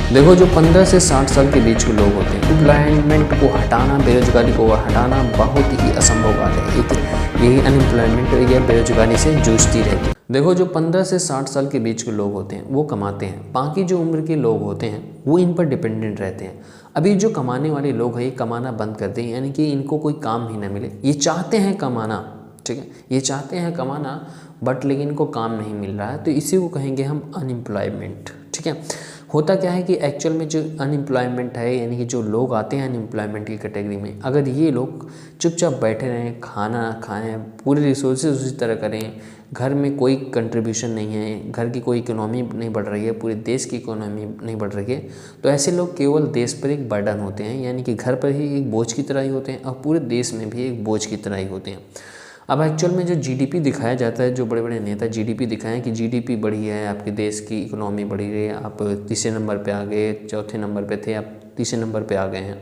देखो, जो 15 से 60 साल के बीच के लोग होते हैं, एम्प्लॉयमेंट को हटाना, बेरोजगारी को हटाना बहुत ही असंभव बात है। यही अनएम्प्लॉयमेंट या बेरोजगारी से जूझती रहती है। देखो, जो 15 से 60 साल के बीच के लोग होते हैं वो कमाते हैं, बाकी जो उम्र के लोग होते हैं वो इन पर डिपेंडेंट रहते हैं। अभी जो कमाने वाले लोग हैं ये कमाना बंद कर दें, यानी कि इनको कोई काम ही ना मिले। ये चाहते हैं कमाना, ठीक है, ये चाहते हैं कमाना, बट लेकिन इनको काम नहीं मिल रहा है, तो इसी को कहेंगे हम अनएम्प्लॉयमेंट। ठीक है, होता क्या है कि एक्चुअल में जो अनएम्प्लॉयमेंट है, यानी कि जो लोग आते हैं अनएम्प्लॉयमेंट की कैटेगरी में, अगर ये लोग चुपचाप बैठे रहें, खाना खाएं, पूरे रिसोर्सेज उसी तरह करें, घर में कोई कंट्रीब्यूशन नहीं है, घर की कोई इकोनॉमी नहीं बढ़ रही है, पूरे देश की इकोनॉमी नहीं बढ़ रही है, तो ऐसे लोग केवल देश पर एक बर्डन होते हैं, यानी कि घर पर ही एक बोझ की तरह ही होते हैं और पूरे देश में भी एक बोझ की तरह ही होते हैं। अब एक्चुअल में जो जीडीपी दिखाया जाता है, जो बड़े बड़े नेता जीडीपी दिखाएं कि जीडीपी बढ़ी है, आपके देश की इकोनॉमी बढ़ी है, आप तीसरे नंबर पे आ गए, चौथे नंबर पे थे, आप तीसरे नंबर पे आ गए हैं,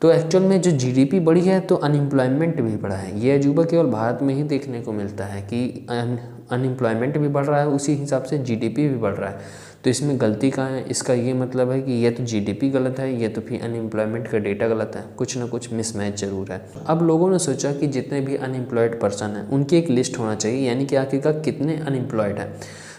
तो एक्चुअल में जो जीडीपी बढ़ी है तो अनएम्प्लॉयमेंट भी बढ़ा है। ये अजूबा केवल भारत में ही देखने को मिलता है कि अनएम्प्लॉयमेंट भी बढ़ रहा है, उसी हिसाब से जीडीपी भी बढ़ रहा है। तो इसमें गलती कहाँ है? इसका ये मतलब है कि ये तो जीडीपी गलत है, ये तो फिर अनएम्प्लॉयमेंट का डेटा गलत है, कुछ ना कुछ मिसमैच जरूर है। अब लोगों ने सोचा कि जितने भी अनएम्प्लॉयड पर्सन हैं उनकी एक लिस्ट होना चाहिए, यानी कि आखिरकार कितने अनएम्प्लॉयड हैं।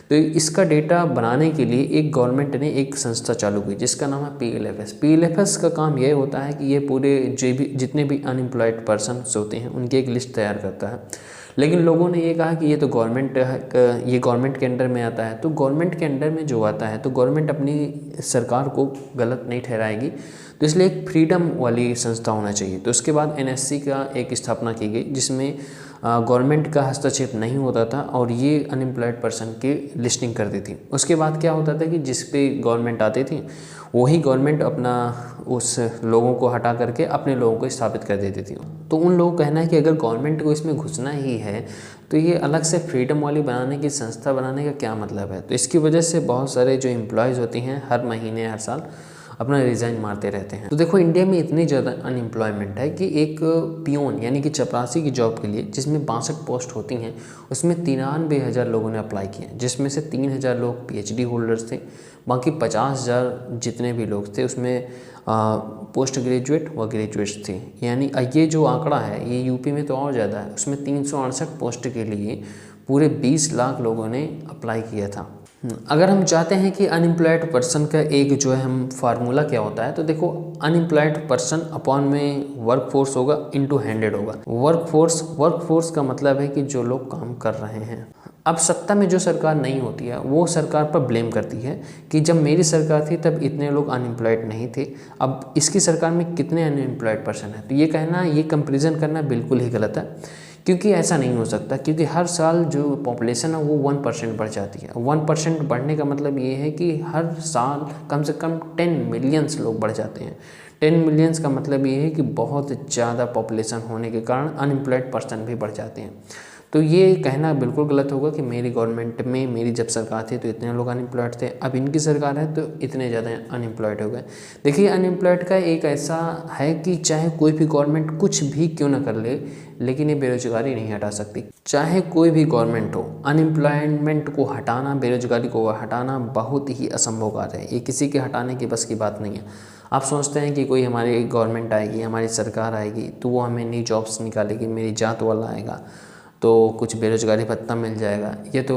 तो इसका डेटा बनाने के लिए एक गवर्नमेंट ने एक संस्था चालू की जिसका नाम है PLFS। PLFS का काम ये होता है कि ये पूरे जितने भी अनएम्प्लॉयड पर्सनस होते हैं उनकी एक लिस्ट तैयार करता है। लेकिन लोगों ने ये कहा कि ये तो गवर्नमेंट के अंडर में आता है, तो गवर्नमेंट के अंडर में जो आता है तो गवर्नमेंट अपनी सरकार को गलत नहीं ठहराएगी, तो इसलिए एक फ्रीडम वाली संस्था होना चाहिए। तो उसके बाद NSC का एक स्थापना की गई जिसमें गवर्नमेंट का हस्तक्षेप नहीं होता था और ये अनएम्प्लॉयड पर्सन की लिस्टिंग कर दी थी। उसके बाद क्या होता था कि जिस पे गवर्नमेंट आती थी वही गवर्नमेंट अपना उस लोगों को हटा करके अपने लोगों को स्थापित कर देती थी। तो उन लोगों का कहना है कि अगर गवर्नमेंट को इसमें घुसना ही है तो ये अलग से फ्रीडम वाली बनाने की संस्था बनाने का क्या मतलब है। तो इसकी वजह से बहुत सारे जो एम्प्लॉयज़ होती हैं हर महीने हर साल अपना रिज़ाइन मारते रहते हैं। तो देखो, इंडिया में इतनी ज़्यादा अनएम्प्लॉयमेंट है कि एक पियोन यानी कि चपरासी की जॉब के लिए जिसमें 62 पोस्ट होती हैं उसमें 93,000 लोगों ने अप्लाई किए, जिसमें से 3,000 लोग PhD होल्डर्स थे, बाकी 50,000 जितने भी लोग थे उसमें पोस्ट ग्रेजुएट व ग्रेजुएट्स थे। यानी ये जो आंकड़ा है ये यूपी में तो और ज़्यादा है, उसमें 368 पोस्ट के लिए पूरे 20 लाख लोगों ने अप्लाई किया था। अगर हम चाहते हैं कि अनएम्प्लॉयड पर्सन का एक जो है हम फार्मूला क्या होता है, तो देखो, अनएम्प्लॉयड पर्सन अपॉन में वर्क फोर्स होगा इंटू 100 होगा। वर्क फोर्स का मतलब है कि जो लोग काम कर रहे हैं। अब सत्ता में जो सरकार नहीं होती है वो सरकार पर ब्लेम करती है कि जब मेरी सरकार थी तब इतने लोग अनएम्प्लॉयड नहीं थे, अब इसकी सरकार में कितने अनएम्प्लॉयड पर्सन हैं। तो ये कहना, ये कंपेरिजन करना बिल्कुल ही गलत है, क्योंकि ऐसा नहीं हो सकता, क्योंकि हर साल जो पॉपुलेशन है वो 1% बढ़ जाती है। 1% बढ़ने का मतलब ये है कि हर साल कम से कम 10 मिलियंस लोग बढ़ जाते हैं। 10 मिलियंस का मतलब ये है कि बहुत ज़्यादा पॉपुलेशन होने के कारण अनएम्प्लॉयड पर्सन भी बढ़ जाते हैं। तो ये कहना बिल्कुल गलत होगा कि मेरी गवर्नमेंट में मेरी जब सरकार थी तो इतने लोग अनएम्प्लॉयड थे, अब इनकी सरकार है तो इतने ज़्यादा अनएम्प्लॉयड हो गए। देखिए, अनएम्प्लॉयड का एक ऐसा है कि चाहे कोई भी गवर्नमेंट कुछ भी क्यों ना कर ले, लेकिन ये बेरोजगारी नहीं हटा सकती। चाहे कोई भी गवर्नमेंट हो, अनएम्प्लॉयमेंट को हटाना, बेरोजगारी को हटाना बहुत ही असंभव कार्य है। ये किसी के हटाने की बस की बात नहीं है। आप सोचते हैं कि कोई हमारी गवर्नमेंट आएगी, हमारी सरकार आएगी तो वो हमें नई जॉब्स निकालेगी, मेरी जात वाला आएगा तो कुछ बेरोजगारी भत्ता मिल जाएगा, ये तो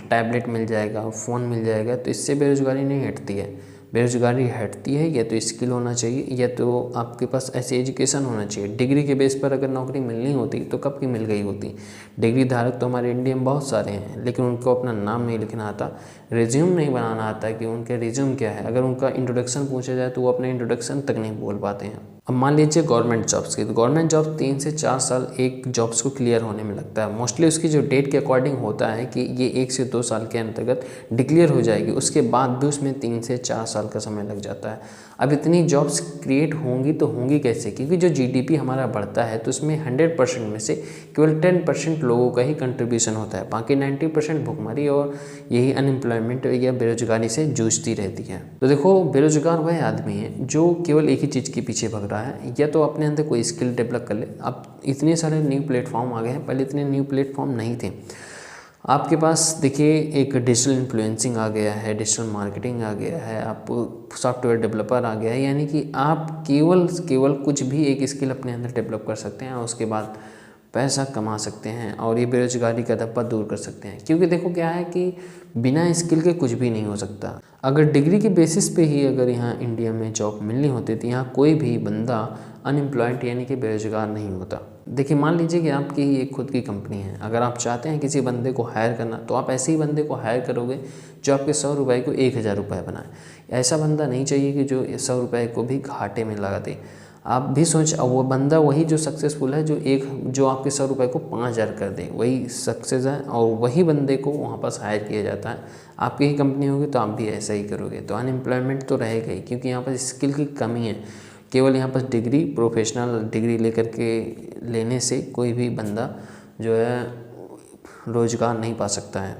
टैबलेट मिल जाएगा, फ़ोन मिल जाएगा, तो इससे बेरोजगारी नहीं हटती है। बेरोजगारी हटती है या तो स्किल होना चाहिए या तो आपके पास ऐसी एजुकेशन होना चाहिए। डिग्री के बेस पर अगर नौकरी मिलनी होती तो कब की मिल गई होती। डिग्री धारक तो हमारे इंडिया में बहुत सारे हैं, लेकिन उनको अपना नाम नहीं लिखना आता, रिज्यूम नहीं बनाना आता कि उनके रिज्यूम क्या है। अगर उनका इंट्रोडक्शन पूछा जाए तो वो अपने इंट्रोडक्शन तक नहीं बोल पाते हैं। अब मान लीजिए गवर्नमेंट जॉब्स की, तो गवर्नमेंट जॉब 3 से 4 साल एक जॉब्स को क्लियर होने में लगता है। मोस्टली उसकी जो डेट के अकॉर्डिंग होता है कि ये 1 से 2 साल के अंतर्गत डिक्लेयर हो जाएगी, उसके बाद भी उसमें 3 से 4 साल का समय लग जाता है। अब इतनी जॉब्स क्रिएट होंगी तो होंगी कैसे, क्योंकि जो GDP हमारा बढ़ता है तो उसमें 100% में से केवल 10% लोगों का ही कंट्रीब्यूशन होता है, बाकी 90% भुखमरी और यही अनएम्प्लॉयमेंट या बेरोजगारी से जूझती रहती है। तो देखो, बेरोजगार वह आदमी है जो केवल एक ही चीज़ के पीछे भग रहा है, या तो अपने अंदर कोई स्किल डेवलप कर ले। अब इतने सारे न्यू प्लेटफॉर्म आ गए हैं, पहले इतने न्यू प्लेटफॉर्म नहीं थे। आपके पास देखिए एक डिजिटल इन्फ्लुएंसिंग आ गया है, डिजिटल मार्केटिंग आ गया है, आप सॉफ्टवेयर डेवलपर आ गया है, यानी कि आप केवल कुछ भी एक स्किल अपने अंदर डेवलप कर सकते हैं और उसके बाद पैसा कमा सकते हैं और ये बेरोजगारी का धब्बा दूर कर सकते हैं। क्योंकि देखो क्या है कि बिना स्किल के कुछ भी नहीं हो सकता। अगर डिग्री के बेसिस पे ही अगर यहाँ इंडिया में जॉब मिलनी होती तो यहाँ कोई भी बंदा अनएम्प्लॉयड यानी कि बेरोजगार नहीं होता। देखिए मान लीजिए कि आपकी ही एक खुद की कंपनी है, अगर आप चाहते हैं किसी बंदे को हायर करना तो आप ऐसे ही बंदे को हायर करोगे जो आपके 100 रुपये को 1000 रुपये बनाए। ऐसा बंदा नहीं चाहिए कि जो 100 रुपये को भी घाटे में लगा दे। आप भी सोच, वो बंदा वही जो सक्सेसफुल है जो आपके 100 रुपये को 5000 कर दे, वही सक्सेस है और वही बंदे को वहाँ पास हायर किया जाता है। आपकी ही कंपनी होगी तो आप भी ऐसा ही करोगे, तो अनएम्प्लॉयमेंट तो रहेगा ही, क्योंकि यहाँ पर स्किल की कमी है। केवल यहाँ पर डिग्री, प्रोफेशनल डिग्री लेकर के लेने से कोई भी बंदा जो है रोज़गार नहीं पा सकता है।